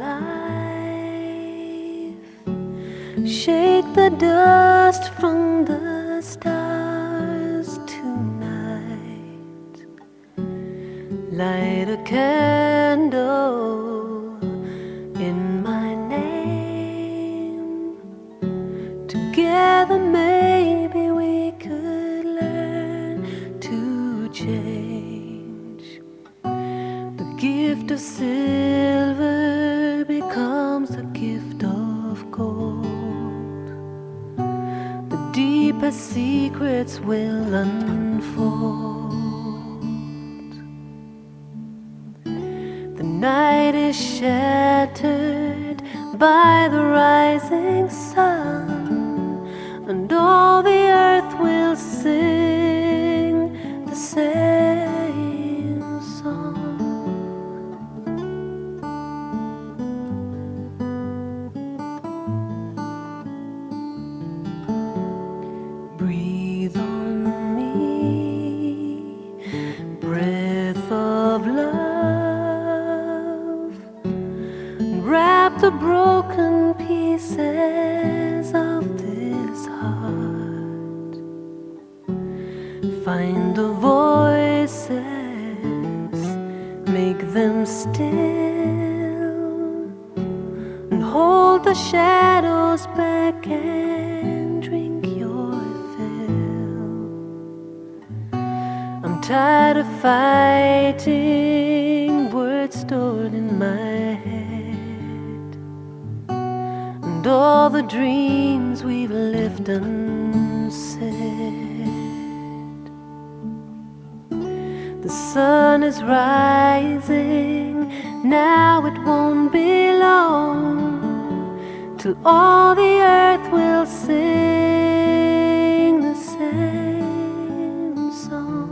life. Shake the dust from the stars tonight. Light a candle in my name. Together maybe we could learn to change. The gift of silver becomes the gift of gold. The deepest secrets will unfold. The night is shattered by the rising sun, and all the earth will sing the same song. Breathe on me, breath of love, and wrap the broken pieces of this heart. Find the voices, make them still, and hold the shadows back and drink your fill. I'm tired of fighting words stored in my head, and all the dreams we've left unsaid. The sun is rising, now it won't be long till all the earth will sing the same song.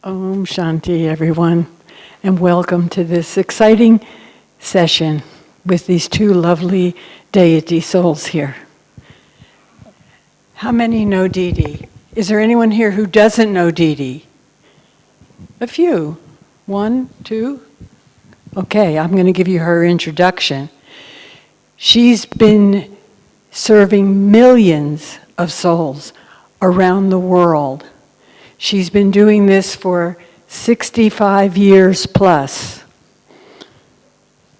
Om Shanti, everyone, and welcome to this exciting session with these two lovely deity souls here. How many know Didi? Is there anyone here who doesn't know Didi? A few. One, two. Okay, I'm going to give you her introduction. She's been serving millions of souls around the world. She's been doing this for 65 years plus,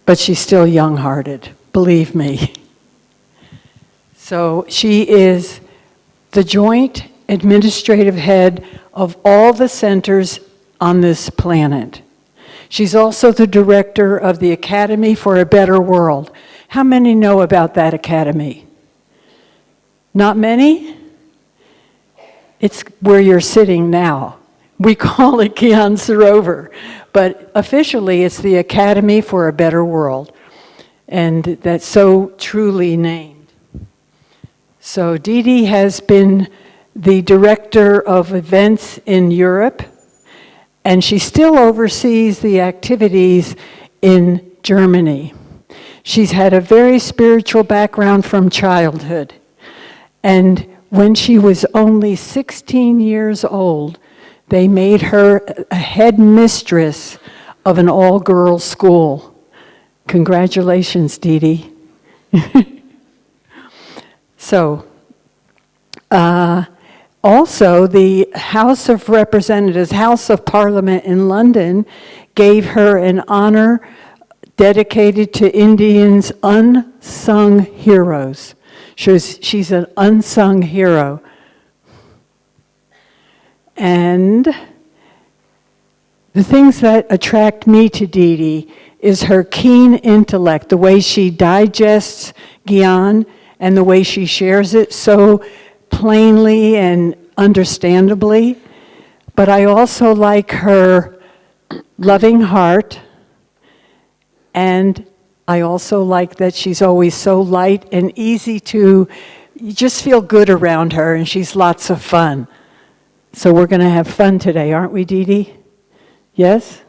but she's still young-hearted, believe me. So she is the joint administrative head of all the centers on this planet. She's also the director of the Academy for a Better World. How many know about that academy? Not many? It's where you're sitting now. We call it Gyan Sarovar, but officially it's the Academy for a Better World, and that's so truly named. So Didi has been the director of events in Europe, and she still oversees the activities in Germany. She's had a very spiritual background from childhood, and when she was only 16 years old, they made her a head mistress of an all-girls school. Congratulations, Didi. So, also the House of Representatives, House of Parliament in London gave her an honor dedicated to Indians' unsung heroes. She's an unsung hero. And the things that attract me to Didi is her keen intellect, the way she digests Gyan and the way she shares it so plainly and understandably. But I also like her loving heart and I also like that she's always so light and easy to, you just feel good around her, and she's lots of fun. So we're going to have fun today, aren't we, Didi? Yes?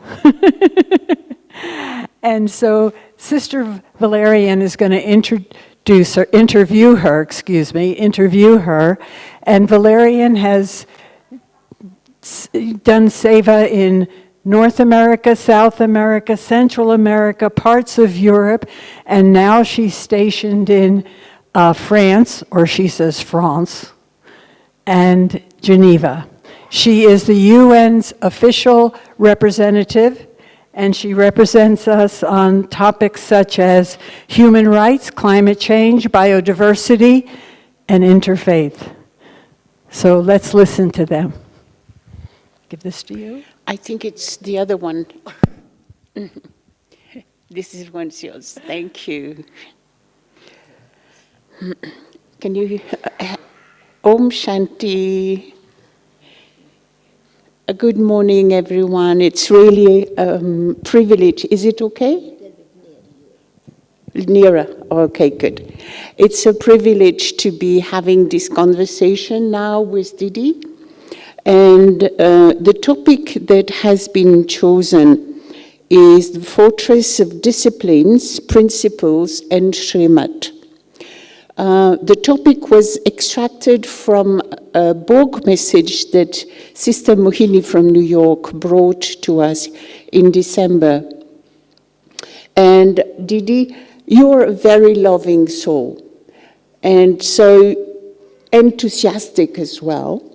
And so Sister Valerian is going to interview her, and Valerian has done seva in North America, South America, Central America, parts of Europe, and now she's stationed in France, or she says France, and Geneva. She is the UN's official representative, and she represents us on topics such as human rights, climate change, biodiversity, and interfaith. So let's listen to them. Give this to you. I think it's the other one. This is one's yours. Thank you. Can you... Om Shanti. Good morning, everyone. It's really a privilege. Is it okay? Nearer. Okay, good. It's a privilege to be having this conversation now with Didi. And the topic that has been chosen is the Fortress of Disciplines, Principles, and Shrimat. The topic was extracted from a Borg message that Sister Mohini from New York brought to us in December. And Didi, you're a very loving soul, and so enthusiastic as well.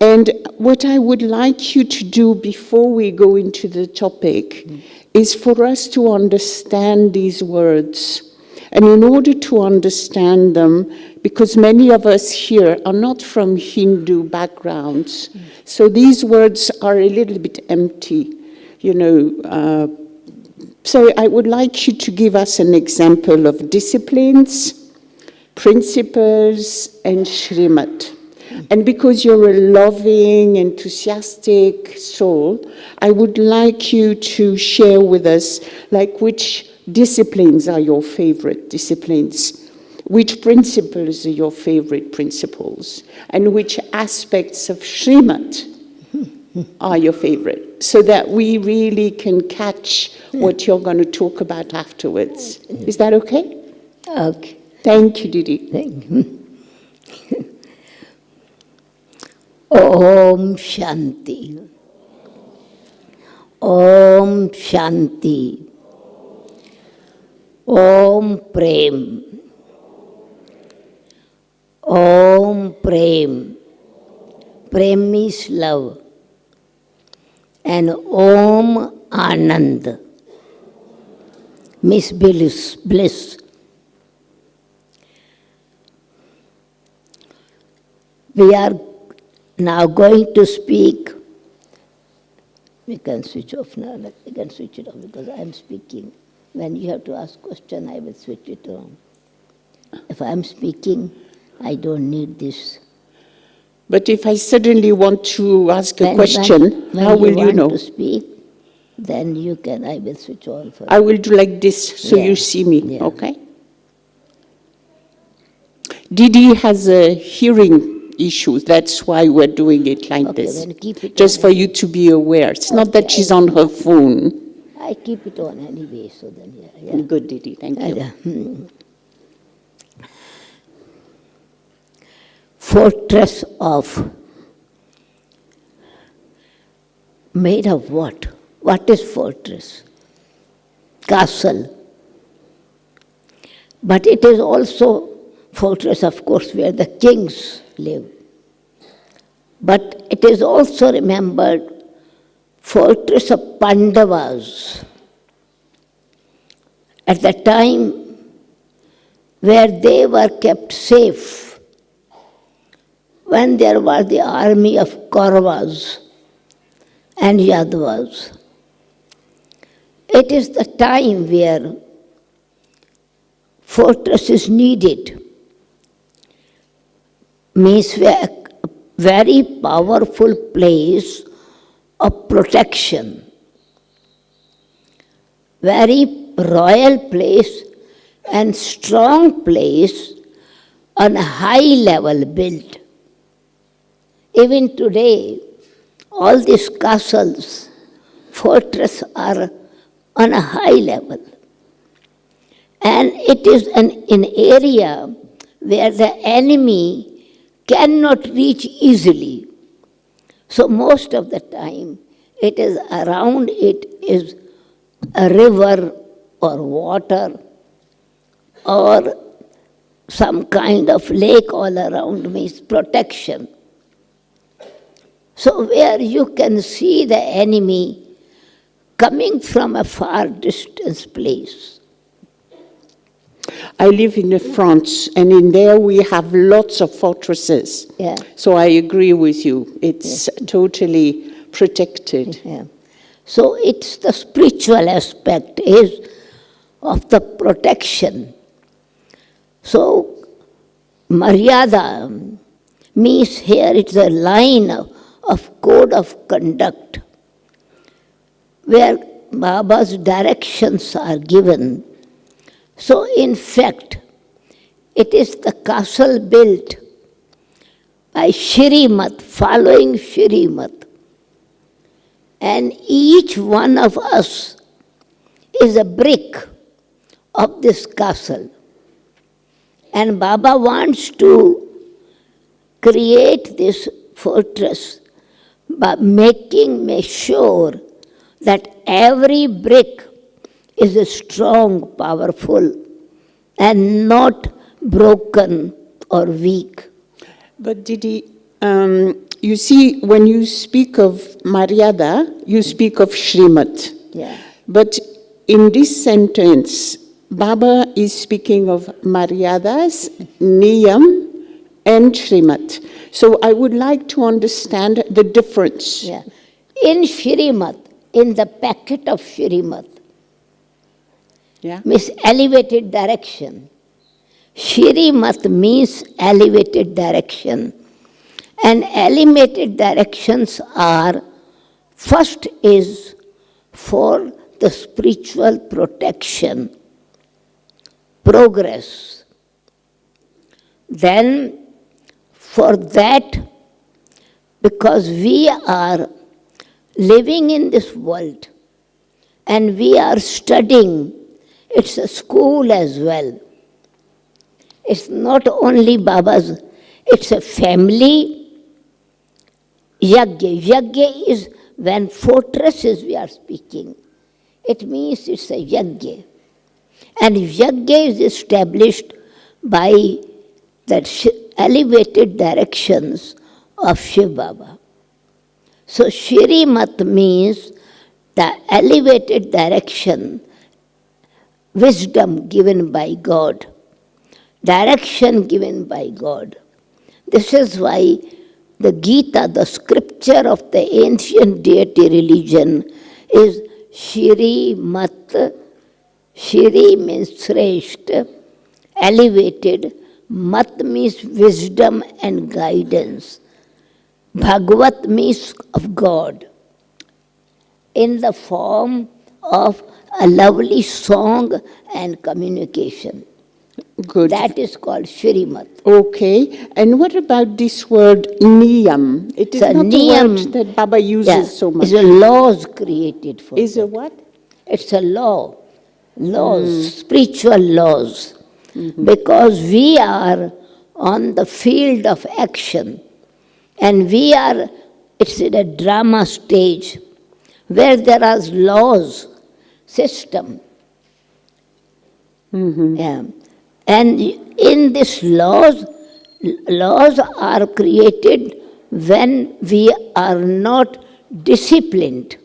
And what I would like you to do before we go into the topic is for us to understand these words. And in order to understand them, because many of us here are not from Hindu backgrounds, so these words are a little bit empty, you know. So I would like you to give us an example of disciplines, principles, and Shrimat. And because you're a loving, enthusiastic soul, I would like you to share with us, like, which disciplines are your favorite disciplines, which principles are your favorite principles, and which aspects of Shrimat are your favorite, so that we really can catch what you're going to talk about afterwards. Is that okay? Okay. Thank you, Didi. Thank you. Om Shanti. Om Shanti. Om Prem. Om Prem. Prem is love. And Om Anand means bliss. We are now going to speak. We can switch off now. We can switch it off because I am speaking. When you have to ask question, I will switch it on. If I am speaking, I don't need this. But if I suddenly want to ask a question, how will you know? When you want to speak, then you can, I will switch on for I will do like this so you see me, Yeah. okay? Didi has a hearing issue, that's why we're doing it like Okay, this. then keep it Just on. for you to be aware. It's not that she's on her phone. I keep it on anyway, so then, yeah. Good, Didi, thank you. Fortress of, made of what? What is fortress? Castle. But it is also fortress, of course, where the kings live. But it is also remembered fortress of Pandavas. At the time where they were kept safe, when there was the army of Kauravas and Yadavas. It is the time where fortress is needed, means a very powerful place of protection, very royal place and strong place on a high level built. Even today, all these castles, fortresses are on a high level. And it is an area where the enemy cannot reach easily. So most of the time, it is around it is a river or water or some kind of lake all around me is protection. So where you can see the enemy coming from a far distance place. I live in France, and in there we have lots of fortresses. Yeah. So I agree with you. It's totally protected. Yeah. So it's the spiritual aspect is of the protection. So Maryada means here it's a line of code of conduct where Baba's directions are given. So in fact, it is the castle built by Shrimat, following Shrimat. And each one of us is a brick of this castle. And Baba wants to create this fortress by making sure that every brick is strong, powerful, and not broken or weak. But Didi, you see, when you speak of Maryada, you speak of Shrimat. Yeah. But in this sentence, Baba is speaking of Maryadas, Niyam, and Shrimat. So I would like to understand the difference. Yeah. In Shrimat, in the packet of Shrimat, means elevated direction. Shrimat means elevated direction. And elevated directions are, first is for the spiritual protection, progress. Then for that, because we are living in this world and we are studying, it's a school as well. It's not only Baba's, it's a family yagya. Yagya is when fortresses we are speaking. It means it's a yagya. And yagya is established by that elevated directions of Shiv Baba. So Shrimat means the elevated direction, wisdom given by God, direction given by God. This is why the Gita, the scripture of the ancient deity religion, is Shrimat. Shri means Shrestha, elevated. Mat means wisdom and guidance. Bhagavat means of God, in the form of a lovely song and communication. Good. That is called Shrimat. Okay. And what about this word niyam? It is So not niyam, a word that Baba uses so much. It's a laws created for Is that. a what? It's a law. Laws, spiritual laws. Because we are on the field of action. And we are, it's in a drama stage where there are laws, system. Yeah. And in this laws are created when we are not disciplined.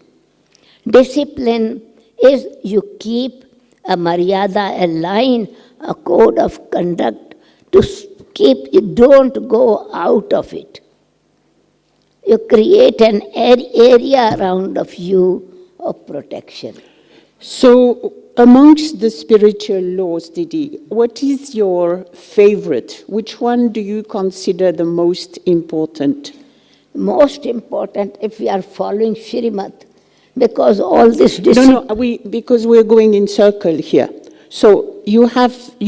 Discipline is you keep a maryada, a line, a code of conduct to keep, you don't go out of it. You create an area around of you of protection. So, amongst the spiritual laws, Didi, what is your favorite? Which one do you consider the most important? Most important, if we are following Shrimat, Because all this No, because we're going in circle here. So you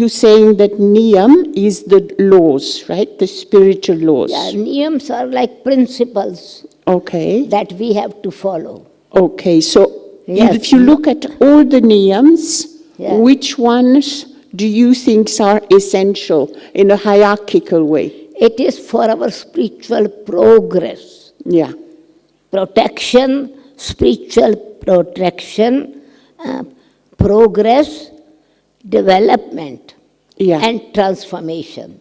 saying that niyam is the laws, right? The spiritual laws. Yeah, niyams are like principles Okay. that we have to follow. Okay, so Yes. if you look at all the niyams, Yeah. which ones do you think are essential in a hierarchical way? It is for our spiritual progress. Yeah. Protection, spiritual protection, progress, development, Yeah. and transformation.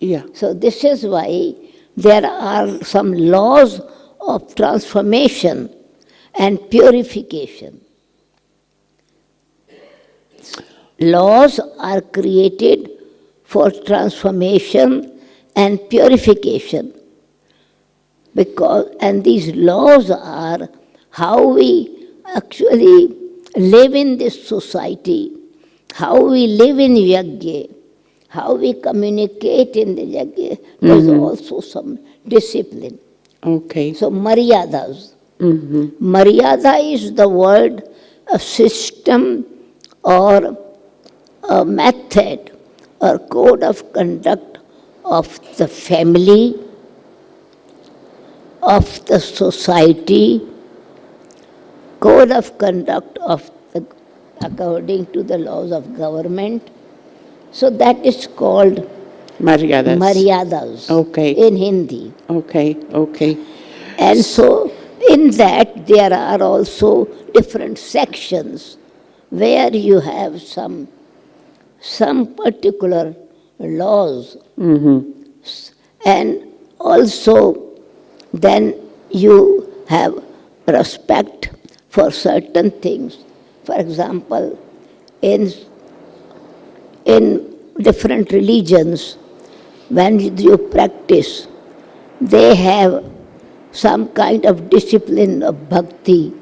Yeah. So this is why there are some laws of transformation and purification. Laws are created for transformation and purification. And these laws are how we actually live in this society, how we live in yajna, how we communicate in the yajna. There's also some discipline. Okay. So maryadas. Maryada is the word, a system or a method or code of conduct of the family, of the society, code of conduct according to the laws of government. So that is called maryadas Okay. in Hindi. Okay. And so in that there are also different sections where you have some particular laws. And also then you have respect for certain things. For example, in different religions, when you practice, they have some kind of discipline of bhakti,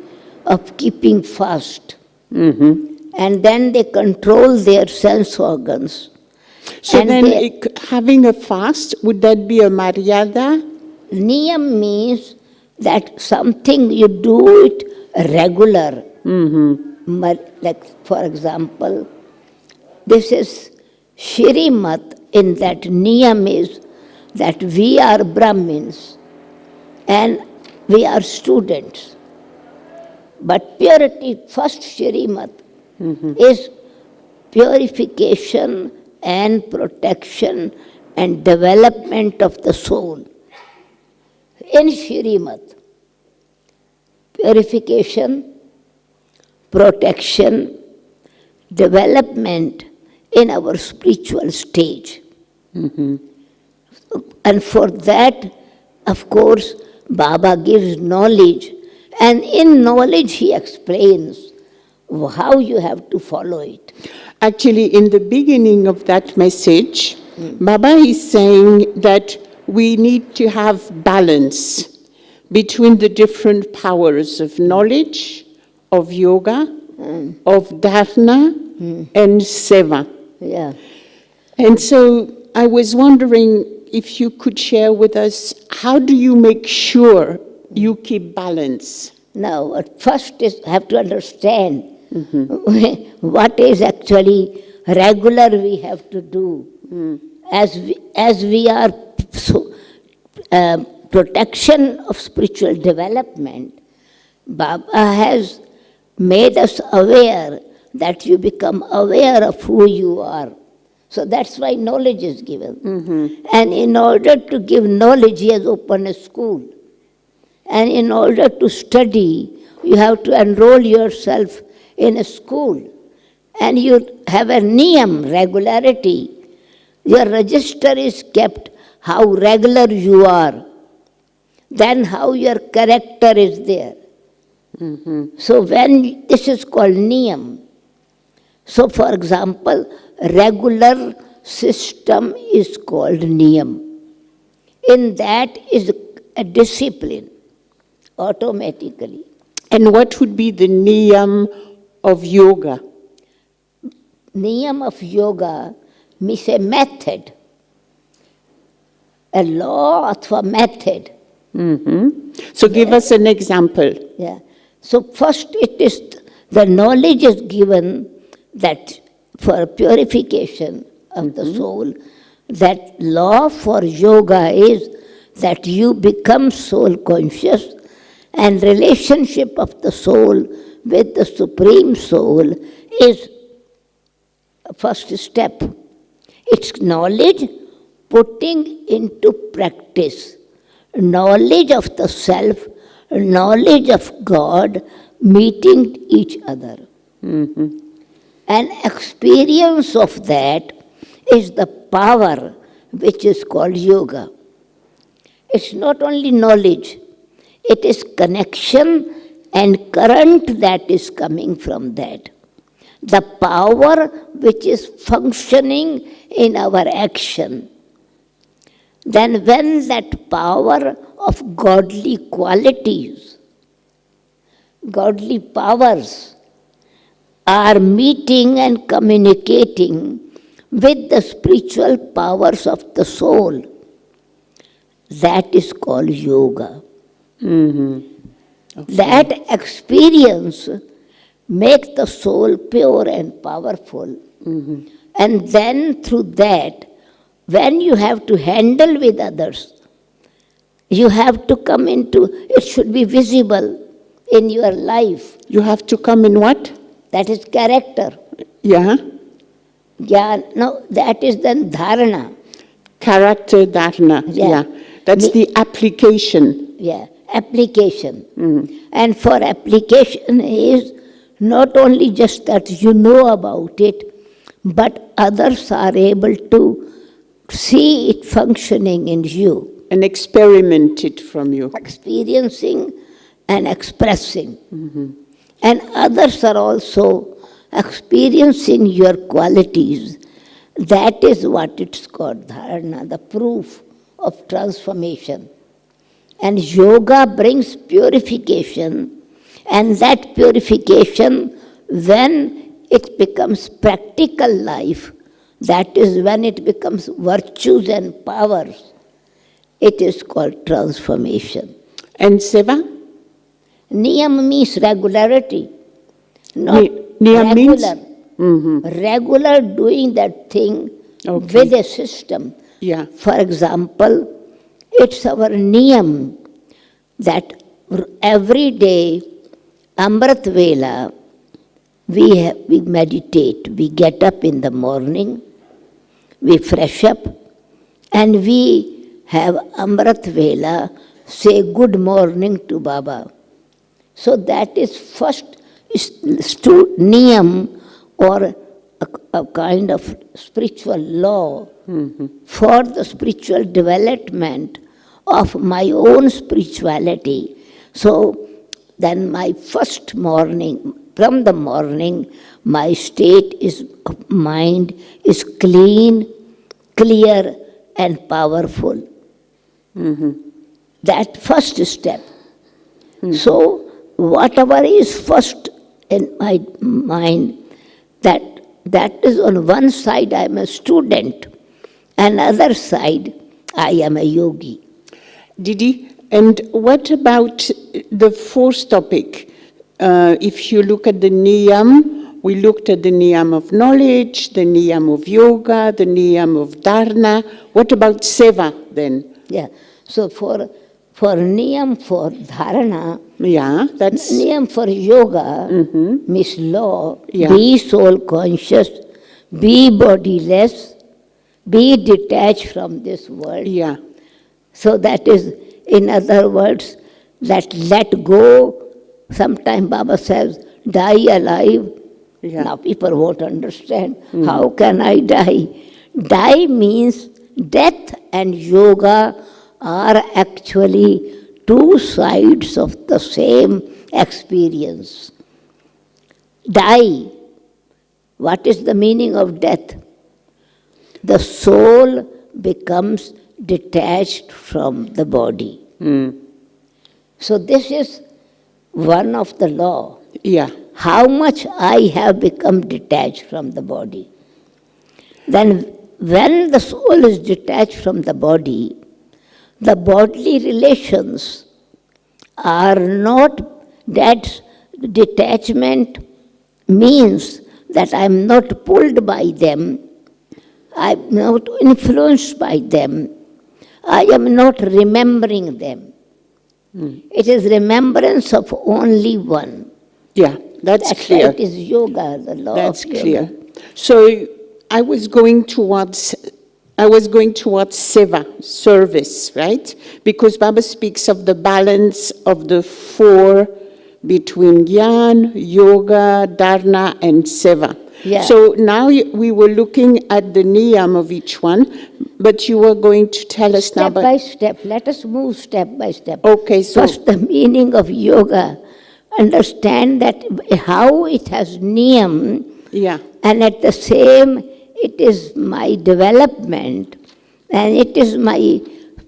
of keeping fast. And then they control their sense organs. So And then having a fast, would that be a maryada? Niyam means that something you do it regular. Like for example, this is Shrimat, in that niyam is that we are Brahmins and we are students. But purity, first Shrimat, is purification and protection and development of the soul. In Shrimat, purification, protection, development in our spiritual stage. And for that, of course, Baba gives knowledge, and in knowledge he explains how you have to follow it. Actually, in the beginning of that message, Baba is saying that we need to have balance between the different powers of knowledge, of yoga, of dharana, and seva. Yeah. And so I was wondering if you could share with us, how do you make sure you keep balance? Now, at first is have to understand what is actually regular we have to do. As we are protection of spiritual development, Baba has made us aware that you become aware of who you are. So that's why knowledge is given. And in order to give knowledge, he has opened a school. And in order to study, you have to enroll yourself in a school. And you have a niyam, regularity. Your register is kept how regular you are. Then how your character is there. So when this is called niyam. So for example, regular system is called niyam. In that is a discipline, automatically. And what would be the niyam of yoga? Niyam of yoga means a method, a law or method. So give us an example. Yeah. So first it is, the knowledge is given that for purification of the soul, that law for yoga is that you become soul conscious, and relationship of the soul with the Supreme Soul is a first step. It's knowledge putting into practice. Knowledge of the self, knowledge of God, meeting each other. An experience of that is the power which is called yoga. It's not only knowledge, it is connection and current that is coming from that. The power which is functioning in our action. Then when that power of godly qualities, godly powers are meeting and communicating with the spiritual powers of the soul, that is called yoga. Okay. That experience makes the soul pure and powerful. And then through that, when you have to handle with others, you have to come into, it should be visible in your life. You have to come in what? That is character. Yeah. No, that is then dharana. Character dharana. Yeah. That's the application. Yeah, application. And for application is not only just that you know about it, but others are able to see it functioning in you. And experiment it from you. Experiencing and expressing. And others are also experiencing your qualities. That is what it's called, dharana, the proof of transformation. And yoga brings purification, and that purification, when it becomes practical life, that is when it becomes virtues and powers, it is called transformation. And seva? Niyam means regularity. Not Niyam regular. means? Regular doing that thing with a system. Yeah. For example, it's our niyam that every day, Amrit Vela, we meditate. We get up in the morning, we fresh up, and we have Amrit Vela say good morning to Baba. So that is first niyam, or a kind of spiritual law for the spiritual development of my own spirituality. So then my first morning, from the morning, my state of mind is clean, clear, and powerful. That first step. So whatever is first in my mind, that is on one side I am a student, and other side I am a yogi. Didi, and what about the fourth topic? If you look at the niyam, we looked at the niyam of knowledge, the niyam of yoga, the niyam of dharana. What about seva then? Yeah. So for niyam for dharana, that's niyam for yoga means law, Yeah. be soul conscious, be bodiless, be detached from this world. Yeah. So that is, in other words, that let go. Sometimes Baba says, die alive. Yeah. Now people won't understand. How can I die? Die means death and yoga are actually two sides of the same experience. Die. What is the meaning of death? The soul becomes detached from the body. So this is one of the law. Yeah. How much I have become detached from the body. Then when the soul is detached from the bodily relations are not that Detachment means that I'm not pulled by them, I'm not influenced by them, I am not remembering them. It is remembrance of only one. Yeah, that's clear. Why it is yoga, the law That's of yoga. clear. So I was going towards seva, service, right? Because Baba speaks of the balance of the four between Gyan, Yoga, Dharana, and Seva. Yeah. So now we were looking at the niyam of each one, but you were going to tell us now Step by step. Let us move step by step. Okay, so First, the meaning of yoga. Understand that how it has niyam, yeah, and at the same, it is my development, and it is my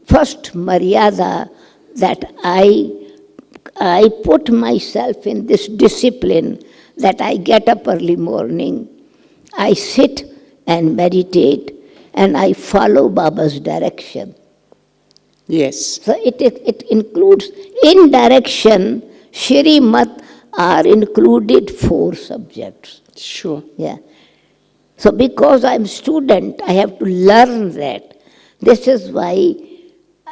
first maryada that I put myself in this discipline, that I get up early morning, I sit and meditate, and I follow Baba's direction. yes, So it includes, in direction, Shrimat are included 4 subjects. sure. Yeah. So because I'm student, I have to learn that. This is why,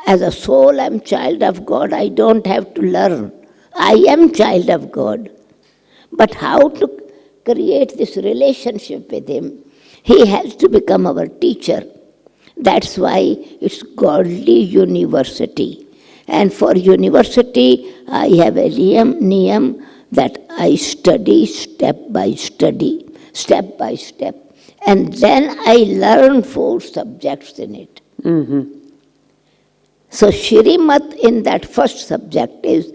as a soul, I'm child of God. I don't have to learn. I am child of God. But how to create this relationship with Him? He has to become our teacher. That's why it's godly university. And for university, I have a niyam that I study step by step. And then I learn 4 subjects in it. So Shrimat in that first subject is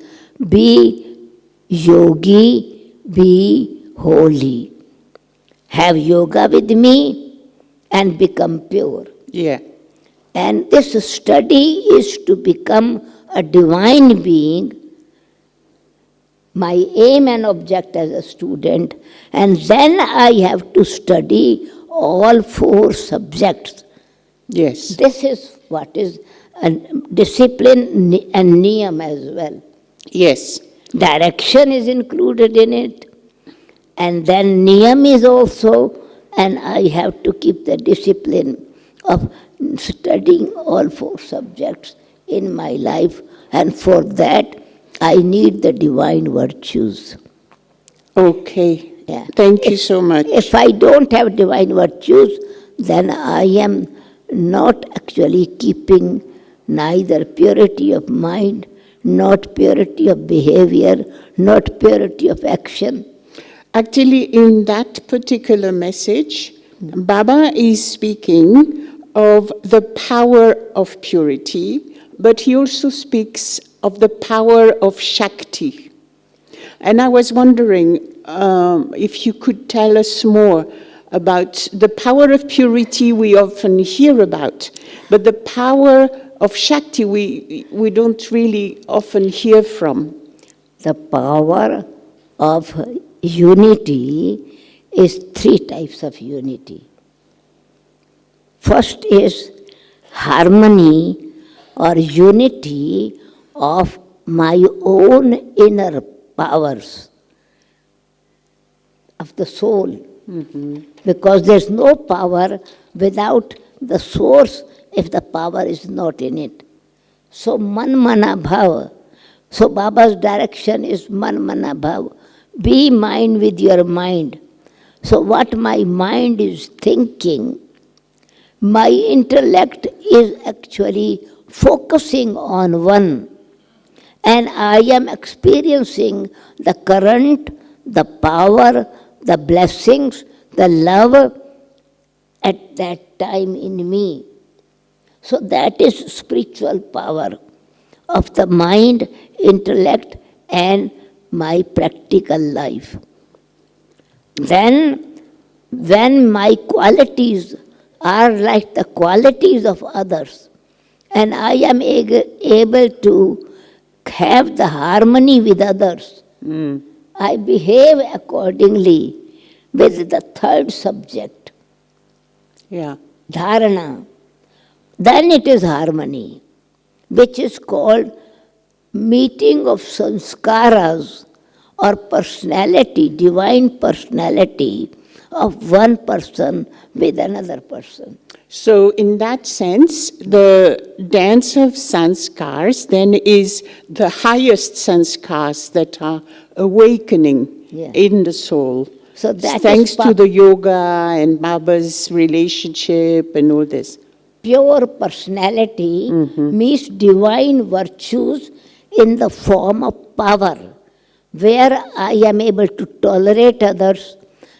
be yogi, be holy. Have yoga with me and become pure. Yeah, And this study is to become a divine being, my aim and object as a student, and then I have to study all 4 subjects. yes, This is what is a discipline and niyam as well. yes, Direction is included in it, and then niyam is also, and I have to keep the discipline of studying all 4 subjects in my life, and for that I need the divine virtues. okay. Yeah. Thank you so much. If I don't have divine virtues, then I am not actually keeping neither purity of mind, not purity of behavior, not purity of action. Actually, in that particular message, Baba is speaking of the power of purity, but he also speaks of the power of Shakti. And I was wondering if you could tell us more about the power of purity we often hear about, but the power of Shakti we don't really often hear from. The power of unity is 3 types of unity. First is harmony or unity of my own inner powers of the soul. Because there's no power without the source if the power is not in it. So man mana bhava. So Baba's direction is man mana bhava. Be mind with your mind. So what my mind is thinking, my intellect is actually focusing on one. And I am experiencing the current, the power, the blessings, the love at that time in me. So that is spiritual power of the mind, intellect, and my practical life. Then, when my qualities are like the qualities of others, and I am able to have the harmony with others, I behave accordingly with the 3rd subject, Yeah. dharana. Then it is harmony, which is called meeting of sanskaras or personality, divine personality of one person with another person. So in that sense, the dance of sanskars then is the highest sanskars that are awakening in the soul. So that thanks is to the yoga and Baba's relationship and all this. Pure personality means divine virtues in the form of power, where I am able to tolerate others,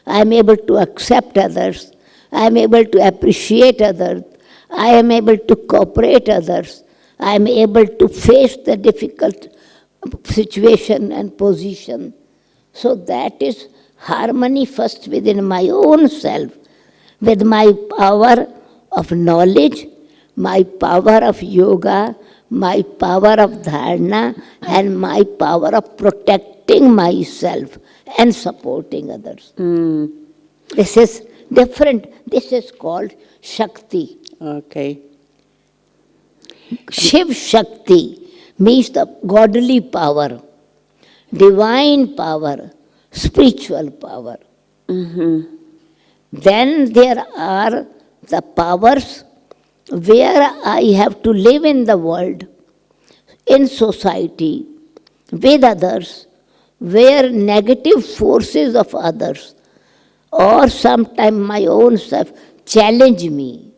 I am able to accept others, I am able to appreciate others, I am able to cooperate others, I am able to face the difficult situation and position. So that is harmony first within my own self, with my power of knowledge, my power of yoga, my power of dharana, and my power of protecting myself and supporting others. This is different. This is called Shakti. Okay. Shiv Shakti means the godly power, divine power, spiritual power. Then there are the powers where I have to live in the world, in society, with others, where negative forces of others or sometimes my own self challenge me.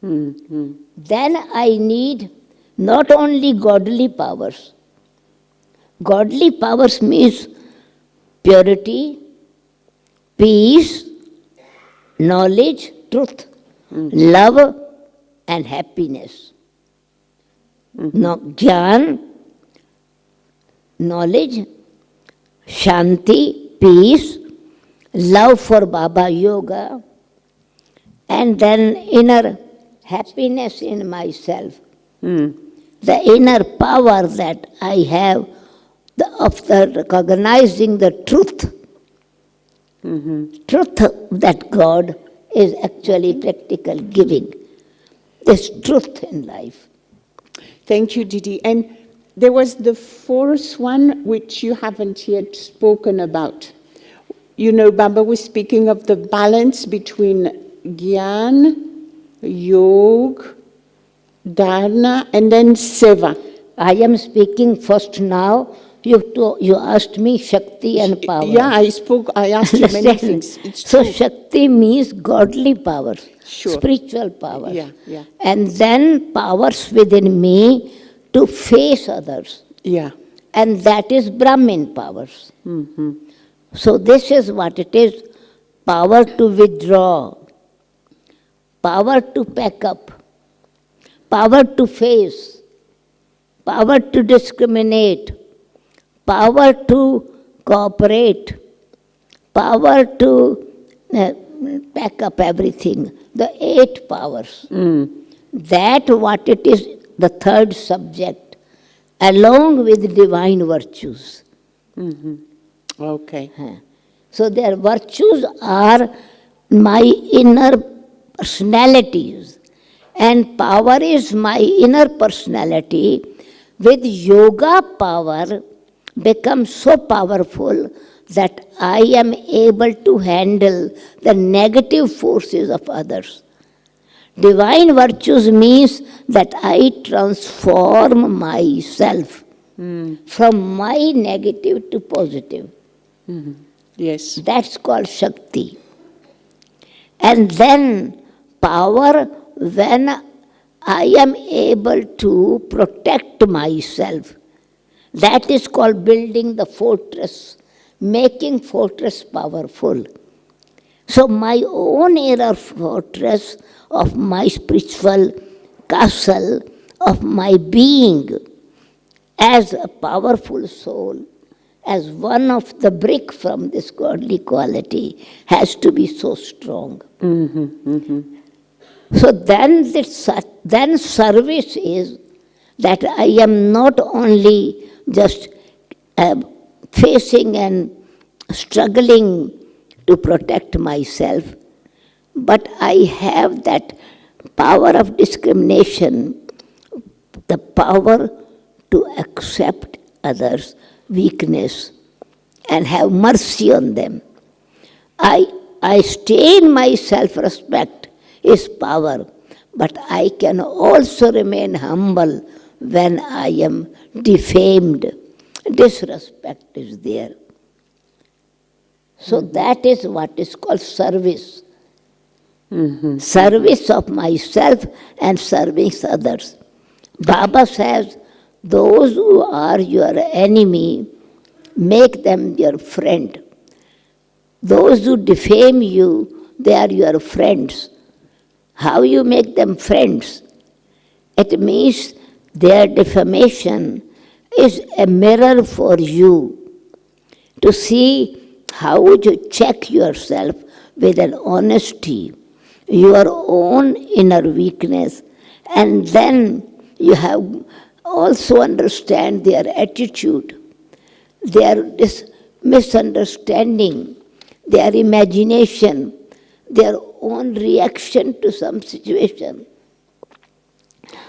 Then I need not only godly powers. Godly powers means purity, peace, knowledge, truth, love, and happiness. Now, Gyan, knowledge, Shanti, peace, love for Baba Yoga, and then inner happiness in myself. The inner power that I have of the recognizing the truth. Truth that God is actually practical giving. This truth in life. Thank you, Didi. And there was the fourth one which you haven't yet spoken about. You know, Baba was speaking of the balance between Gyan, Yoga, Dharana, and then Seva. I am speaking first now. You asked me Shakti and power. Yeah, I asked you many things. It's so true. Shakti means godly powers, Sure. spiritual powers. Yeah. And then powers within me to face others. Yeah. And that is Brahmin powers. So this is what it is. Power to withdraw, power to pack up, power to face, power to discriminate, power to cooperate, power to pack up everything. The 8 powers. That what it is, the third subject, along with divine virtues. Okay. So their virtues are my inner personalities, and power is my inner personality. With yoga, power becomes so powerful that I am able to handle the negative forces of others. Divine virtues means that I transform myself from my negative to positive. Yes. That's called Shakti. And then power, when I am able to protect myself, that is called building the fortress, making fortress powerful. So my own inner fortress of my spiritual castle, of my being, as a powerful soul, as one of the brick from this godly quality, has to be so strong. So then service is that I am not only just facing and struggling to protect myself, but I have that power of discrimination, the power to accept others' weakness and have mercy on them. I stay in my self-respect is power, but I can also remain humble when I am defamed. Disrespect is there. So that is what is called service. Service of myself and service others. Baba says, those who are your enemy, make them your friend. Those who defame you, they are your friends. How you make them friends? It means their defamation is a mirror for you to see how would you check yourself with an honesty, your own inner weakness, and then you have also understand their attitude, their misunderstanding, their imagination, their own reaction to some situation.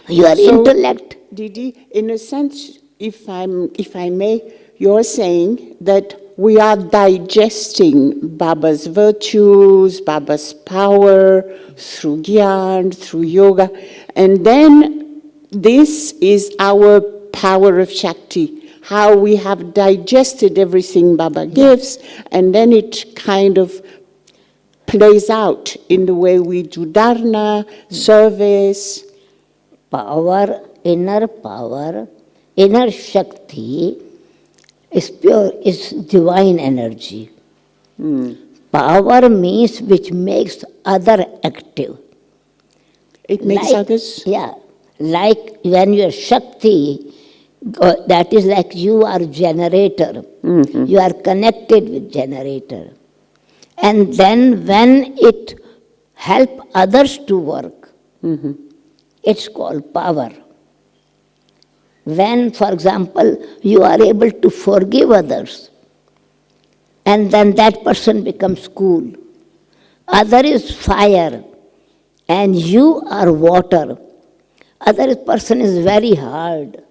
Your intellect. Didi, in a sense, if I may, you're saying that we are digesting Baba's virtues, Baba's power through Gyan, through yoga, and then this is our power of Shakti, how we have digested everything Baba gives, and then it kind of plays out in the way we do dharna, service. Power, inner Shakti is pure, is divine energy. Power means which makes other active. It makes others? Yeah, like when your Shakti, that is like you are generator. You are connected with generator. And then when it help others to work, it's called power. When, for example, you are able to forgive others, and then that person becomes cool. Other is fire, and you are water. Other person is very hard,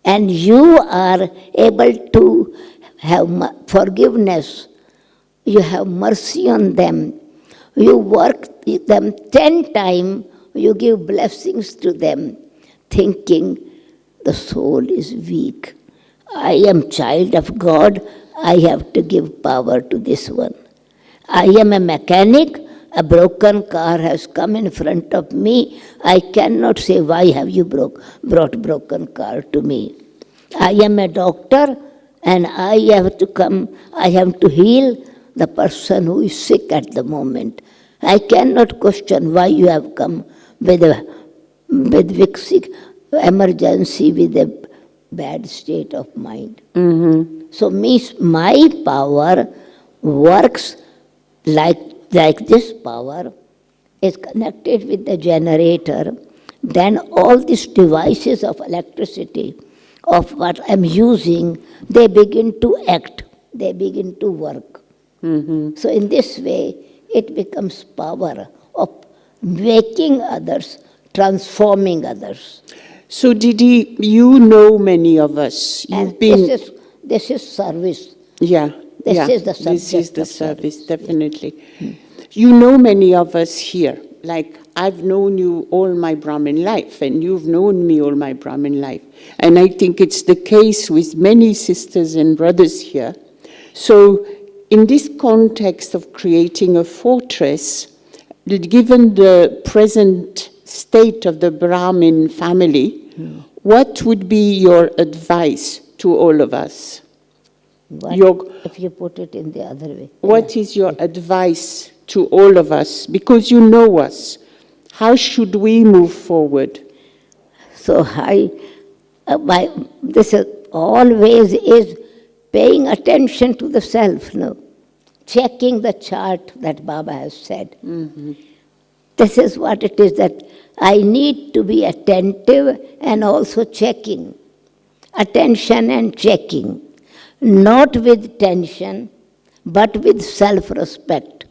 and you are able to have forgiveness. You have mercy on them. You work them 10 times, you give blessings to them, thinking the soul is weak. I am child of God, I have to give power to this one. I am a mechanic, a broken car has come in front of me. I cannot say, why have you brought broken car to me? I am a doctor and I have to heal the person who is sick at the moment. I cannot question why you have come with emergency, with a bad state of mind. So means my power works like this power is connected with the generator, then all these devices of electricity, of what I'm using, they begin to act, they begin to work. So in this way, it becomes power of making others, transforming others. So Didi, you know many of us. You've been... This is service. Yeah. This is the subject. This is the service, definitely. You know many of us here. Like, I've known you all my Brahmin life, and you've known me all my Brahmin life. And I think it's the case with many sisters and brothers here. So, in this context of creating a fortress, given the present state of the Brahmin family, what would be your advice to all of us? If you put it in the other way. What is your advice to all of us? Because you know us. How should we move forward? So this is always is paying attention to the self, no? Checking the chart that Baba has said. This is what it is, that I need to be attentive and also checking. Attention and checking. Not with tension, but with self-respect.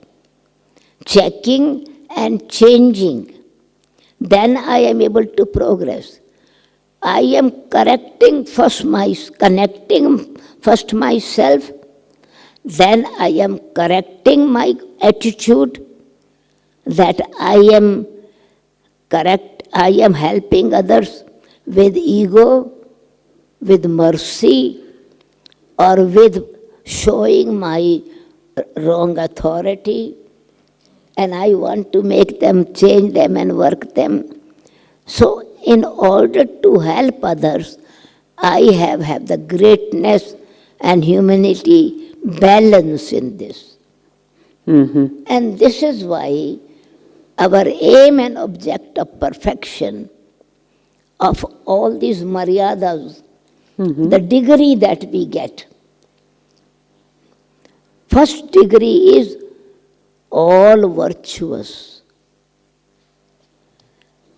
Checking and changing. Then I am able to progress. I am connecting first myself, then I am correcting my attitude, that I am helping others with ego, with mercy, or with showing my wrong authority, and I want to make them, change them and work them. So in order to help others, I have the greatness and humanity balance in this. And this is why our aim and object of perfection of all these maryadas, the degree that we get. First degree is all virtuous.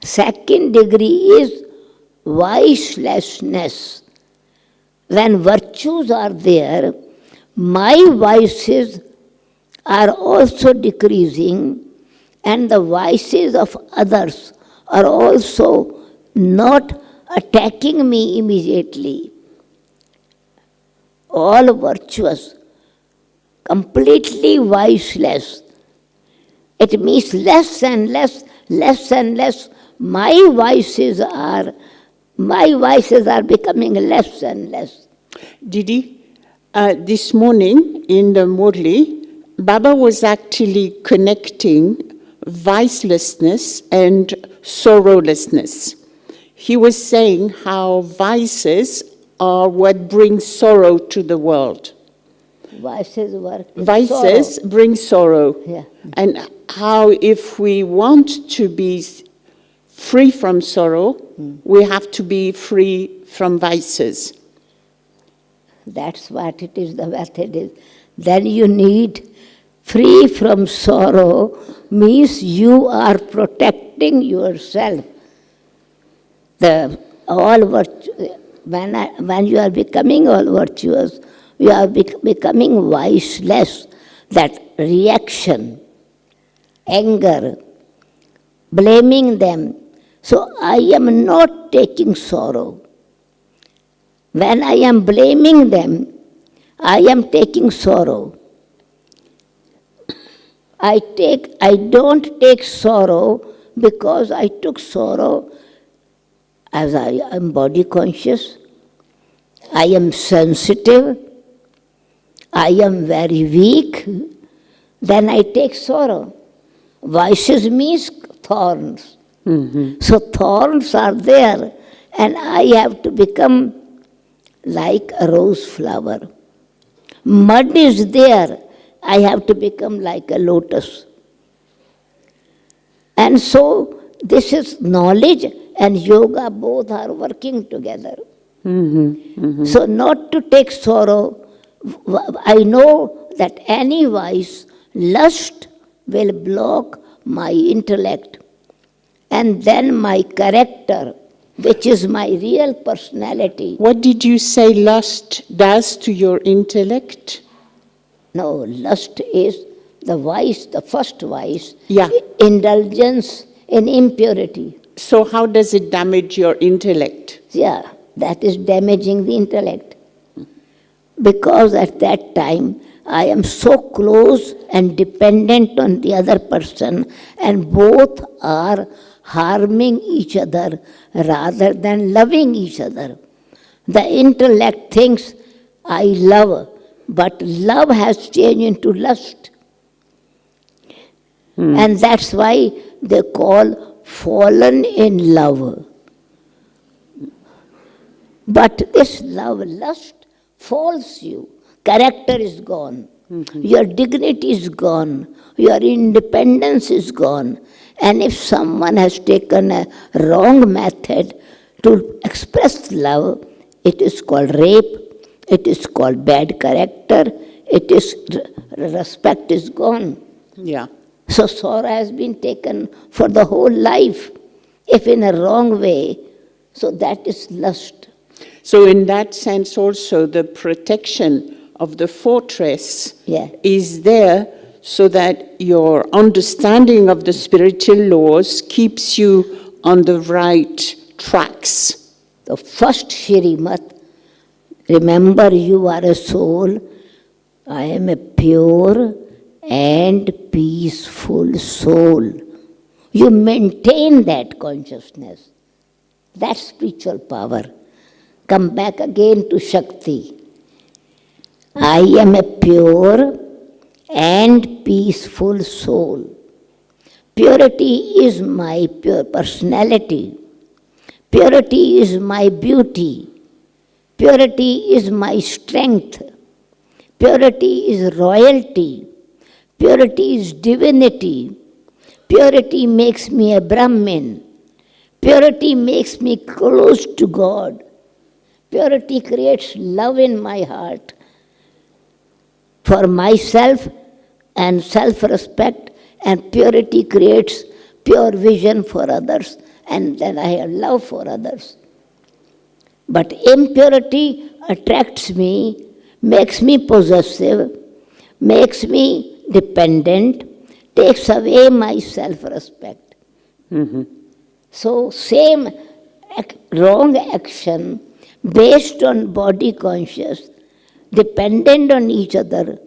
Second degree is vicelessness. When virtues are there, my vices are also decreasing, and the vices of others are also not attacking me immediately. All virtuous, completely viceless. It means less and less my vices are becoming less and less. Didi, this morning in the Murli, Baba was actually connecting vicelessness and sorrowlessness. He was saying how vices are what brings sorrow to the world. Vices bring sorrow. Yeah. And how if we want to be free from sorrow, we have to be free from vices. That's what it is, the method is. Then you need free from sorrow, means you are protecting yourself. When you are becoming all virtuous, you are becoming viceless. That reaction, anger, blaming them. So I am not taking sorrow. When I am blaming them, I am taking sorrow. I don't take sorrow because I took sorrow as I am body conscious, I am sensitive, I am very weak, then I take sorrow. Vices means thorns. So thorns are there, and I have to become like a rose flower. Mud is there, I have to become like a lotus. And so this is knowledge and yoga, both are working together. So not to take sorrow, I know that any vice, lust will block my intellect, and then my character, which is my real personality. What did you say lust does to your intellect? No, lust is the vice, the first vice. Yeah. Indulgence in impurity. So how does it damage your intellect? Yeah, that is damaging the intellect. Because at that time, I am so close and dependent on the other person, and both are harming each other rather than loving each other. The intellect thinks, I love, but love has changed into lust. And that's why they call fallen in love. But this love, lust, falls you. Character is gone. Your dignity is gone. Your independence is gone. And if someone has taken a wrong method to express love, it is called rape, it is called bad character, it is respect is gone. Yeah. So sorrow has been taken for the whole life, if in a wrong way. So that is lust. So in that sense also, the protection of the fortress is there so that your understanding of the spiritual laws keeps you on the right tracks. The first Shrimat, remember you are a soul, I am a pure and peaceful soul. You maintain that consciousness, that spiritual power. Come back again to Shakti. I am a pure and peaceful soul. Purity is my pure personality. Purity is my beauty. Purity is my strength. Purity is royalty. Purity is divinity. Purity makes me a Brahmin. Purity makes me close to God. Purity creates love in my heart for myself and self-respect, and purity creates pure vision for others, and then I have love for others. But impurity attracts me, makes me possessive, makes me dependent, takes away my self-respect. So same wrong action based on body conscious, dependent on each other,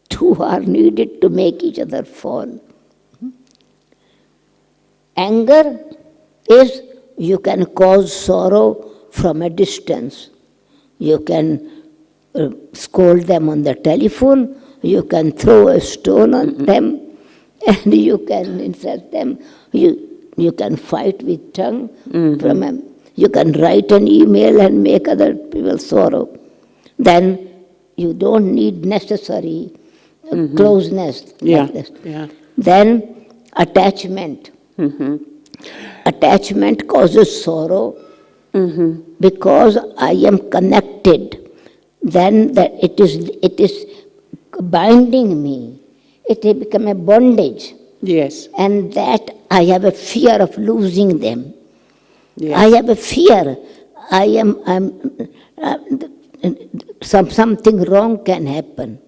two are needed to make each other fall. Anger is, you can cause sorrow from a distance. You can scold them on the telephone, you can throw a stone on them, and you can insult them. You can fight with tongue from them. You can write an email and make other people sorrow. Then you don't need necessary closeness like this. Then attachment. Attachment causes sorrow because I am connected. Then that it is binding me. It has become a bondage. Yes. And that I have a fear of losing them. Yes. I have a fear. Something wrong can happen.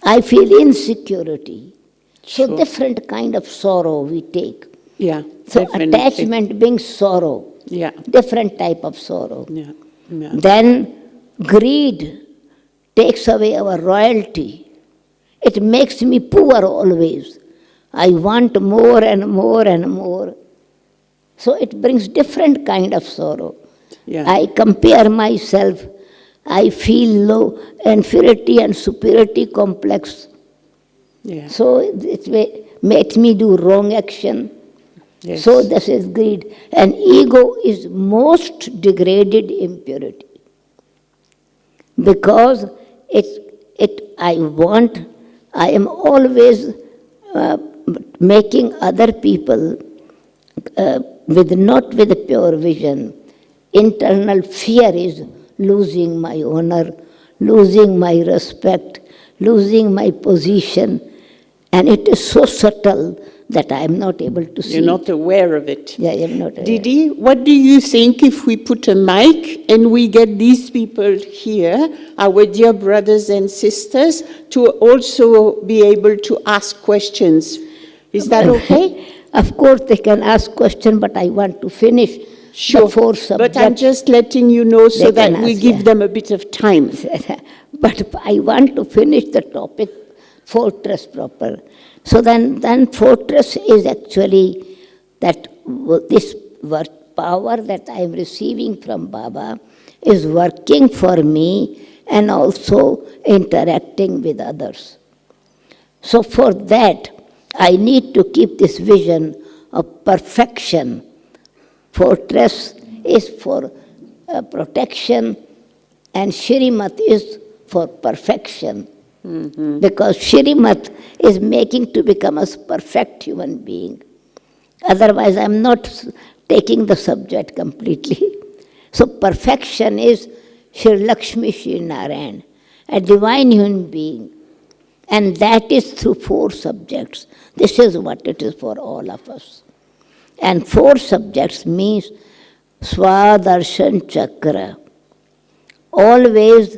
I feel insecurity. So different kind of sorrow we take. Yeah. So definitely. attachment brings sorrow. Yeah. Different type of sorrow. Yeah. Yeah. Then greed takes away our royalty. It makes me poor always. I want more and more and more. So it brings different kind of sorrow. Yeah. I compare myself. I feel low, inferiority and superiority complex. Yeah. So it makes me do wrong action. Yes. So this is greed. And ego is most degraded impurity. Because I am always making other people not with a pure vision. Internal fear is losing my honor, losing my respect, losing my position, and it is so subtle that I am not able to see. You're not aware of it. Yeah, I am not aware. Didi, what do you think if we put a mic and we get these people here, our dear brothers and sisters, to also be able to ask questions? Is that okay? Of course they can ask questions, but I want to finish the four subjects. But I'm just letting you know so They that can we ask, give them a bit of time. But I want to finish the topic, fortress proper. So then fortress is actually that this power that I am receiving from Baba is working for me and also interacting with others. So for that, I need to keep this vision of perfection. Fortress is for protection and Shrimat is for perfection. Because Shrimat is making to become a perfect human being. Otherwise, I am not taking the subject completely. So perfection is Shri Lakshmi Shri Narayan, a divine human being. And that is through four subjects. This is what it is for all of us. And four subjects means Swadarshan Chakra. Always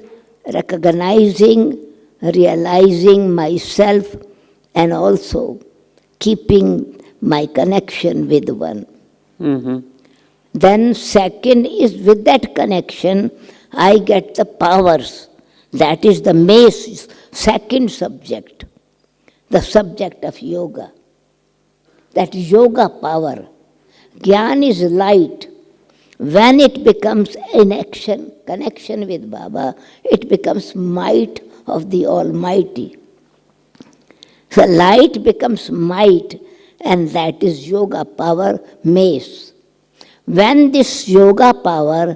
recognizing, realizing myself and also keeping my connection with one. Then second is with that connection, I get the powers. That is the mace, second subject, the subject of yoga. That yoga power. Gyan is light. When it becomes in action, connection with Baba, it becomes might of the Almighty. The light becomes might, and that is yoga power, mace. When this yoga power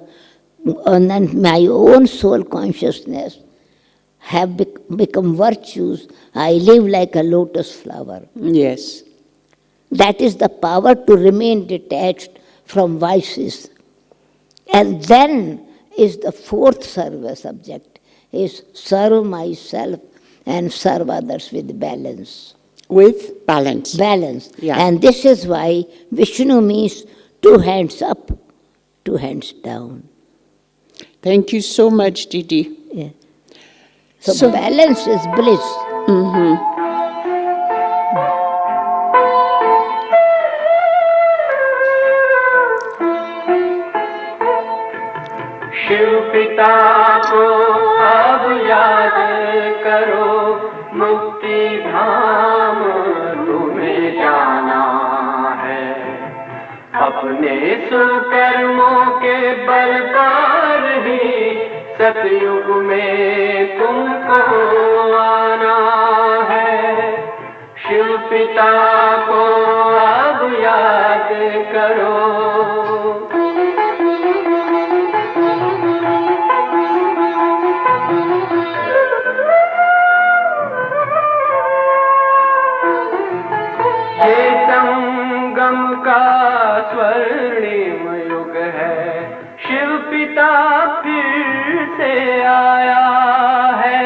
and my own soul consciousness have become virtues, I live like a lotus flower. Yes. That is the power to remain detached from vices. And then is the fourth service subject, is serve myself and serve others with balance. With balance. Balance. Yeah. And this is why Vishnu means 2 hands up, 2 hands down. Thank you so much, Didi. Yeah. So balance is bliss. Shiv पिता को अब याद करो, मुक्ति धाम तुम्हें जाना है। अपने सुकर्मों के बल पर ही सतयुग में तुमको आना है। शिव पिता को अब याद करो। स्वर्णिम युग है, शिव पिता फिर से आया है।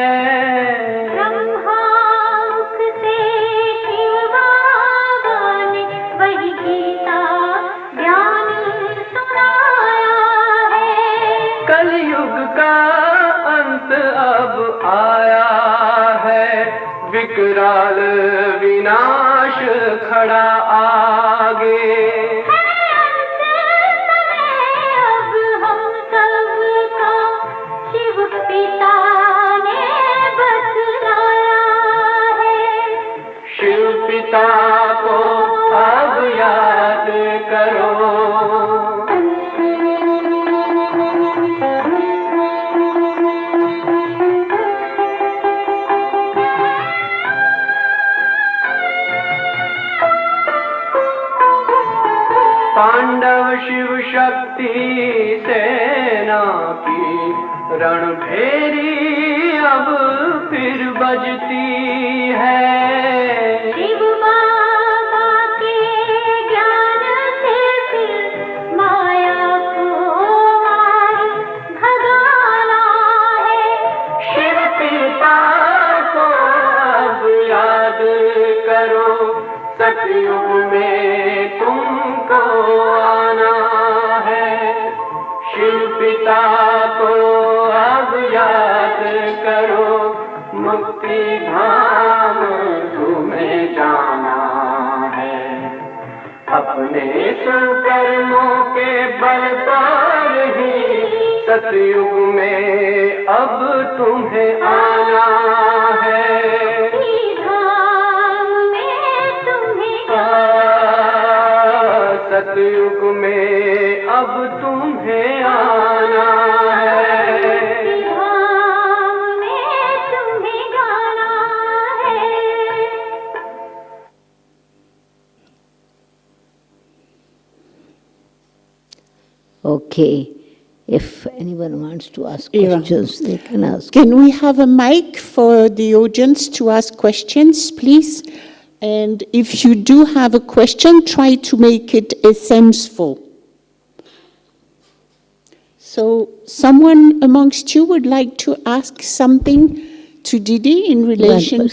ब्रह्मामुख से शिव बाबा ने वही गीता ज्ञान सुनाया है। कलयुग का अंत अब आया है, विकराल विनाश खड़ा आगे। पिता को अब याद करो। पांडव शिव शक्ति सेना की रणभेरी अब फिर बजती है। सतयुग में तुमको आना है। शिव पिता को अब याद करो, मुक्ति धाम तुम्हें जाना है। अपने सुकर्मों के बल पर ही सतयुग में अब तुम्हें आना है। सतयुग में अब तुम्हें आना है। धाम में तुम्हें गाना है। Okay. If anyone wants to ask questions, they can ask. Can we have a mic for the audience to ask questions, please? And if you do have a question, try to make it essential. So someone amongst you would like to ask something to Didi in relation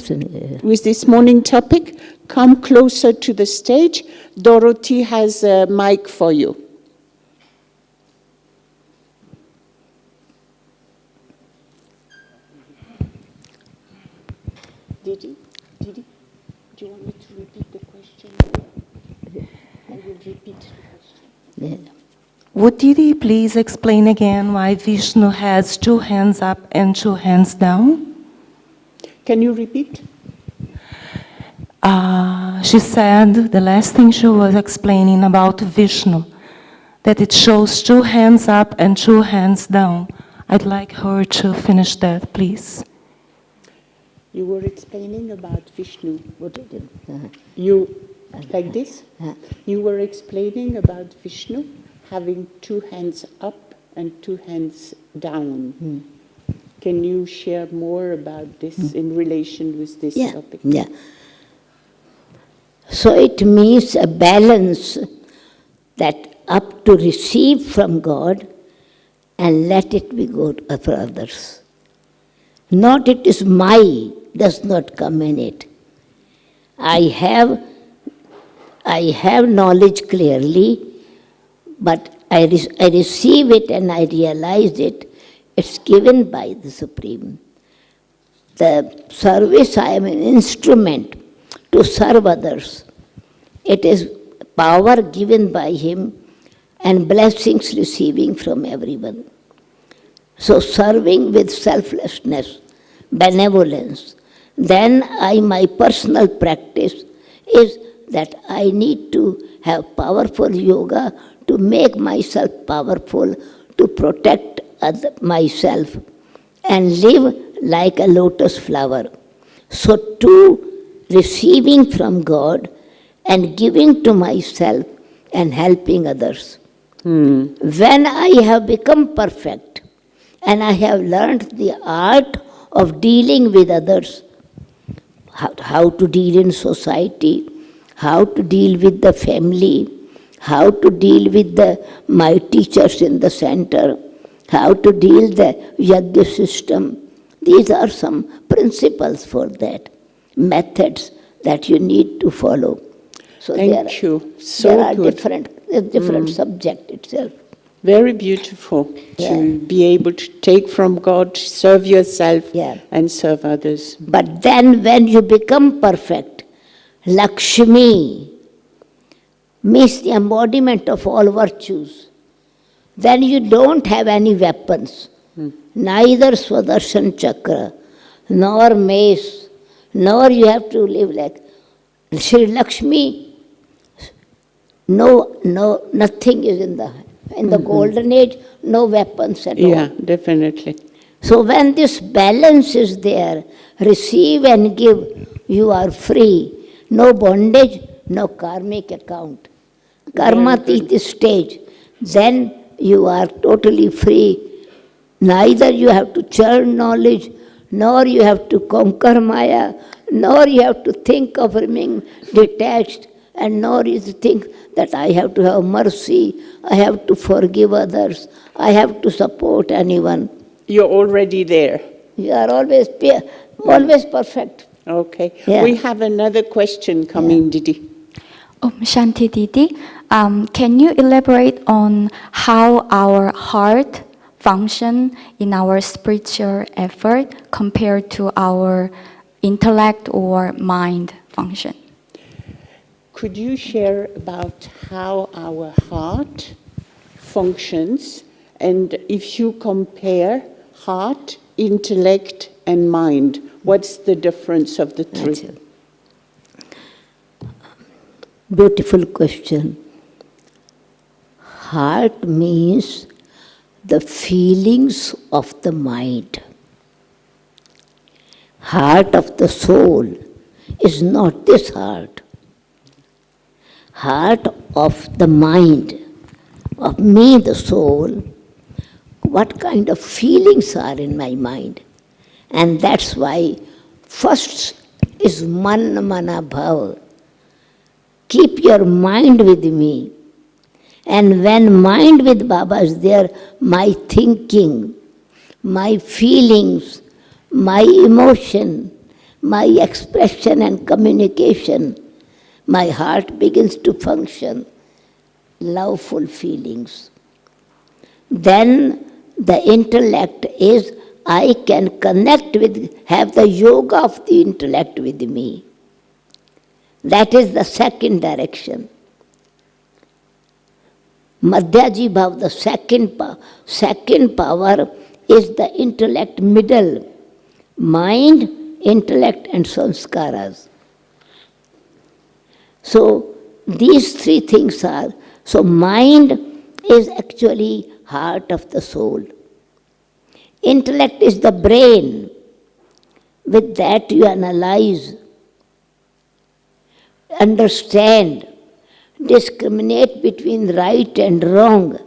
with this morning topic? Come closer to the stage. Dorothy has a mic for you. Didi? Do you want me to repeat the question? I will repeat the question. Would Didi please explain again why Vishnu has 2 hands up and 2 hands down? Can you repeat? She said the last thing she was explaining about Vishnu, that it shows 2 hands up and 2 hands down. I'd like her to finish that, please. You were explaining about Vishnu. What it is. You, like this? You were explaining about Vishnu having 2 hands up and 2 hands down. Can you share more about this in relation with this topic? Yeah. So it means a balance that up to receive from God and let it be good for others. Not it is my, does not come in it. I have knowledge clearly, but I receive it and I realize it. It's given by the Supreme. The service, I am an instrument to serve others. It is power given by Him and blessings receiving from everyone. So serving with selflessness, benevolence. Then my personal practice is that I need to have powerful yoga to make myself powerful, to protect myself and live like a lotus flower. So to receiving from God and giving to myself and helping others. When I have become perfect and I have learned the art of dealing with others, how to deal in society, how to deal with the family, how to deal with my teachers in the center, how to deal the yajna system. These are some principles for that, methods that you need to follow. So Thank you. So there are good. different subject itself. Very beautiful to be able to take from God, serve yourself, and serve others. But then when you become perfect, Lakshmi means the embodiment of all virtues. Then you don't have any weapons, neither Swadarsan Chakra, nor mace, nor you have to live like Sri Lakshmi. Nothing is in the golden age, no weapons at all. Yeah, definitely. So when this balance is there, receive and give, you are free. No bondage, no karmic account. Karmatiti stage, then you are totally free. Neither you have to churn knowledge, nor you have to conquer Maya, nor you have to think of being detached, and nor you think that I have to have mercy, I have to forgive others, I have to support anyone. You're already there. You are always perfect. Okay. Yeah. We have another question coming, Didi. Shanti Didi, can you elaborate on how our heart function in our spiritual effort compared to our intellect or mind function? Could you share about how our heart functions, and if you compare heart, intellect, and mind, what's the difference of the three? Beautiful question. Heart means the feelings of the mind. Heart of the soul is not this heart. Heart of the mind, of me, the soul, what kind of feelings are in my mind. And that's why first is man mana bhav. Keep your mind with me. And when mind with Baba is there, my thinking, my feelings, my emotion, my expression and communication, my heart begins to function, loveful feelings. Then the intellect is, I can connect with, have the yoga of the intellect with me. That is the second direction. Madhyaji Bhav, the second power is the intellect middle. Mind intellect and sanskaras. So these three things are, so mind is actually heart of the soul. Intellect is the brain. With that you analyze, understand, discriminate between right and wrong.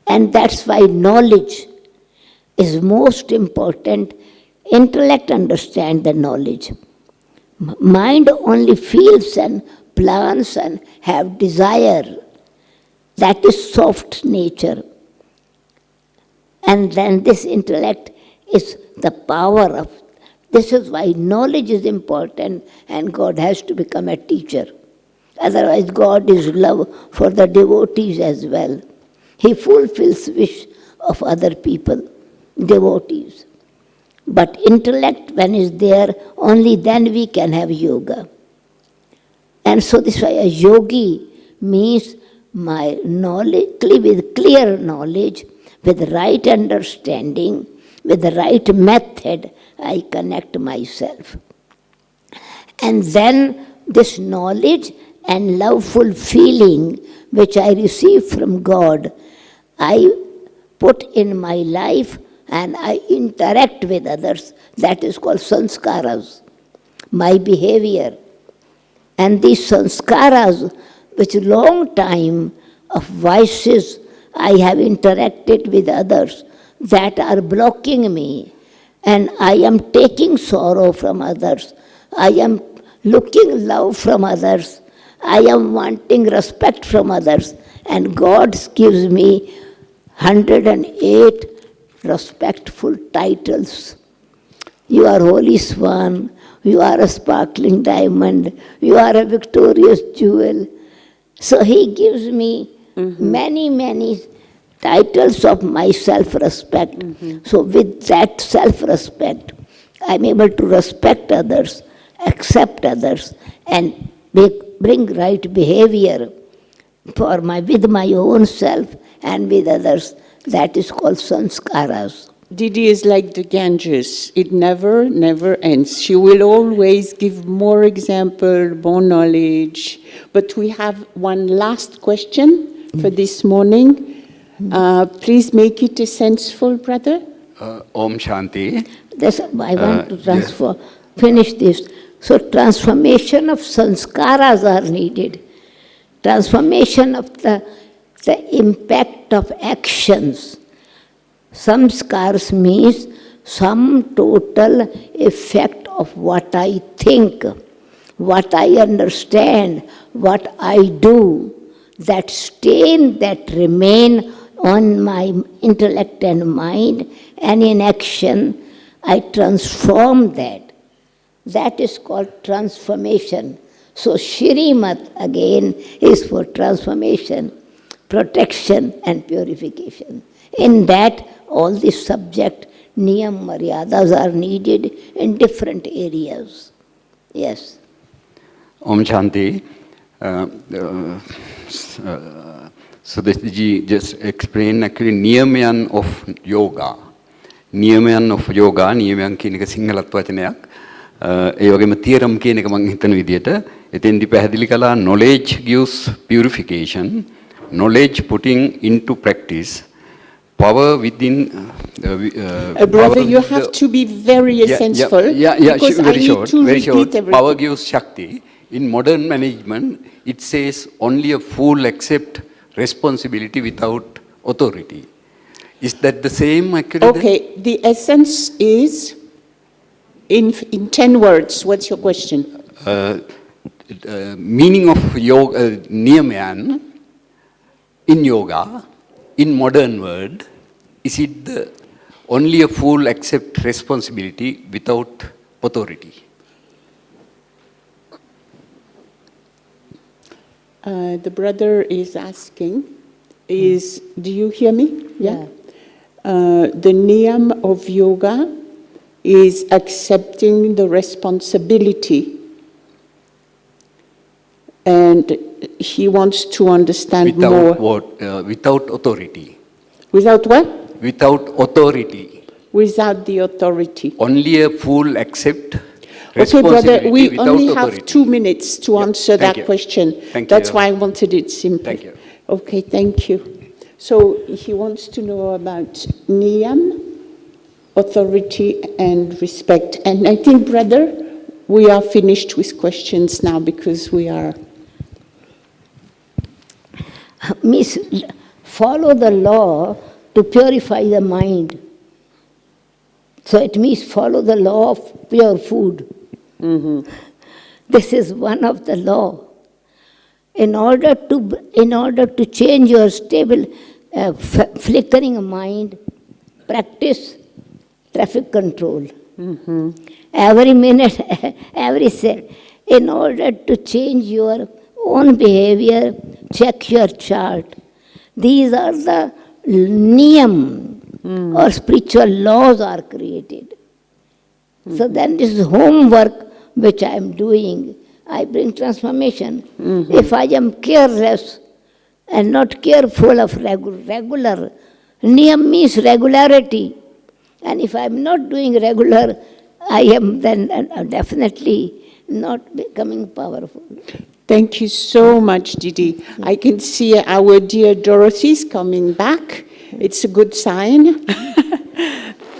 And that's why knowledge is most important. Intellect understands the knowledge. Mind only feels and plans and have desire. That is soft nature. And then this intellect is the power of, this is why knowledge is important and God has to become a teacher. Otherwise God is love for the devotees as well. He fulfills wish of other people, devotees. But intellect, when is there, only then we can have yoga. And so this is why a yogi means my knowledge, with clear knowledge, with right understanding, with the right method, I connect myself. And then this knowledge and loveful feeling which I receive from God, I put in my life and I interact with others. That is called sanskaras, my behavior. And these sanskaras, which long time of vices I have interacted with others, that are blocking me. And I am taking sorrow from others. I am looking love from others. I am wanting respect from others. And God gives me 108 respectful titles. You are Holy Swan. You are a sparkling diamond. You are a victorious jewel. So He gives me many, many titles of my self-respect. So with that self-respect, I'm able to respect others, accept others, and bring right behavior with my own self and with others. That is called sanskaras. Didi is like the Ganges. It never, never ends. She will always give more example, more knowledge. But we have one last question for this morning. Please make it a senseful, brother. Om Shanti. I want to finish this. So transformation of sanskaras are needed. Transformation of the impact of actions. Samskars means some total effect of what I think, what I understand, what I do, that stain that remain on my intellect and mind, and in action, I transform that. That is called transformation. So Shrimat again is for transformation, protection and purification. In that, all these subject, niyam, maryadas are needed in different areas. Yes. Om Shanti. Sudesh ji just explained actually niyamayan of yoga. Niyamayan of yoga, niyamayan කියන එක සිංහලත් වචනයක්. ඒ වගේම theorem කියන එක මම හිතන විදිහට එතෙන්දි පැහැදිලි කළා knowledge gives purification, knowledge putting into practice, power within brother, you have to be very sensible because very I short, need to very repeat short. everything. Power gives Shakti. In modern management, it says only a fool accept responsibility without authority. Is that the same actually? Okay, the essence is, in 10 words, what's your question? Meaning of yoga, niyamayan in yoga, in modern world, is it only a fool accept responsibility without authority? The brother is asking, do you hear me? Yeah. The niyam of yoga is accepting the responsibility. And he wants to understand more. Without authority. Without what? Without authority. without the authority. Only a fool accept Okay, brother, responsibility we without only authority. have 2 minutes to Yep, answer thank that you. question. Thank That's you. why I wanted it simple. Thank you. Okay, thank you. So he wants to know about niyam, authority and respect. And I think, brother, we are finished with questions now because we are... Means follow the law to purify the mind. So it means follow the law of pure food. This is one of the law. In order to change your stable, flickering mind, practice traffic control. Every minute, every second. In order to change your own behavior, check your chart. These are the niyam or spiritual laws are created. So then this is homework which I am doing. I bring transformation. If I am careless and not careful of regular, niyam means regularity. And if I am not doing regular, I am then definitely not becoming powerful. Thank you so much, Didi. I can see our dear Dorothy's coming back. It's a good sign.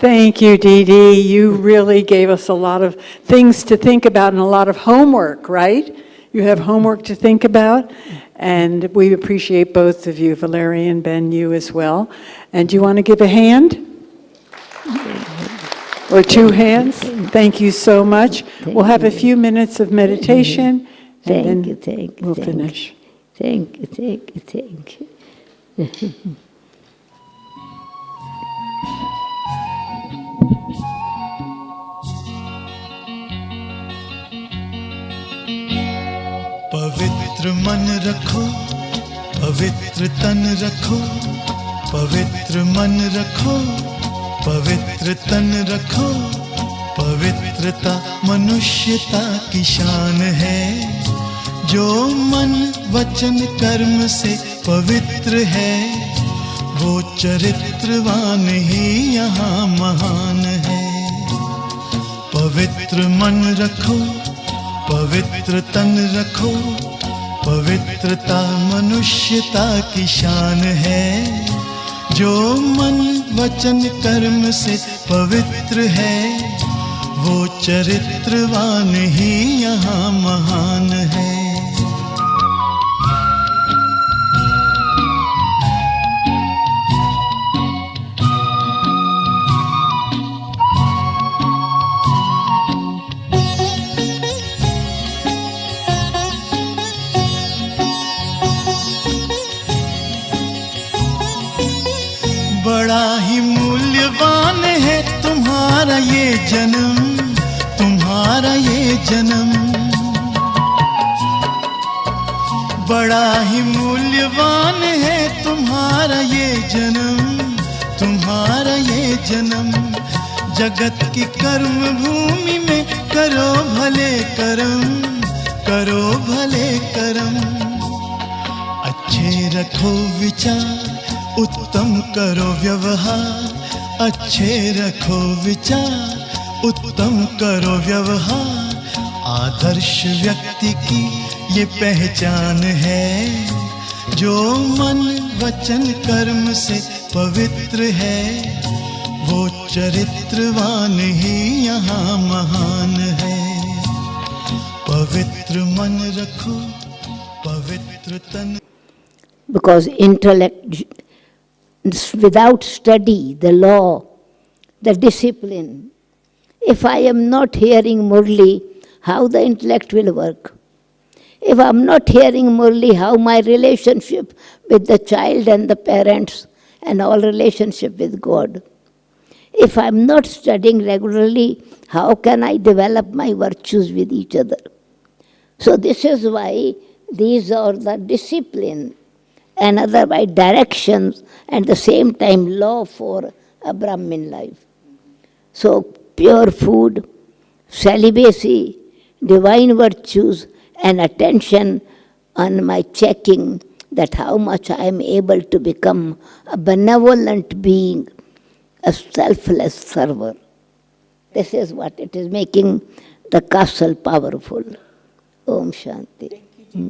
Thank you, Didi. You really gave us a lot of things to think about and a lot of homework, right? You have homework to think about, and we appreciate both of you, Valerie and Ben, you as well. And do you want to give a hand? Or 2 hands? Thank you so much. We'll have a few minutes of meditation, and then we'll finish. Thank you. पवित्र मन रखो, पवित्र तन रखो, पवित्र मन रखो, पवित्र तन रखो। पवित्रता मनुष्यता की शान है। जो मन वचन कर्म से पवित्र है, वो चरित्रवान ही यहाँ महान है। पवित्र मन रखो, पवित्र तन रखो, पवित्रता मनुष्यता की शान है। जो मन वचन कर्म से पवित्र है, वो चरित्रवान ही यहाँ महान है। बड़ा ही मूल्यवान है तुम्हारा ये जन्म, तुम्हारा ये जन्म। बड़ा ही मूल्यवान है तुम्हारा ये जन्म, तुम्हारा ये जन्म। जगत की कर्म भूमि में करो भले कर्म, करो भले कर्म। अच्छे रखो विचार, उत्तम करो व्यवहार। अच्छे रखो विचार, उत्तम करो व्यवहार। आदर्श व्यक्ति की ये पहचान है। जो मन वचन कर्म से पवित्र है, वो चरित्रवान ही यहाँ महान है। पवित्र मन रखो, पवित्र तन। Because intellect, without study, the law, the discipline, if I am not hearing Murli, how the intellect will work? If I am not hearing Murli, how my relationship with the child and the parents and all relationship with God? If I am not studying regularly, how can I develop my virtues with each other? So this is why these are the discipline and otherwise directions, and the same time law for a Brahmin life. So pure food, celibacy, divine virtues, and attention on my checking that how much I am able to become a benevolent being, a selfless server. This is what it is making the castle powerful. Om Shanti.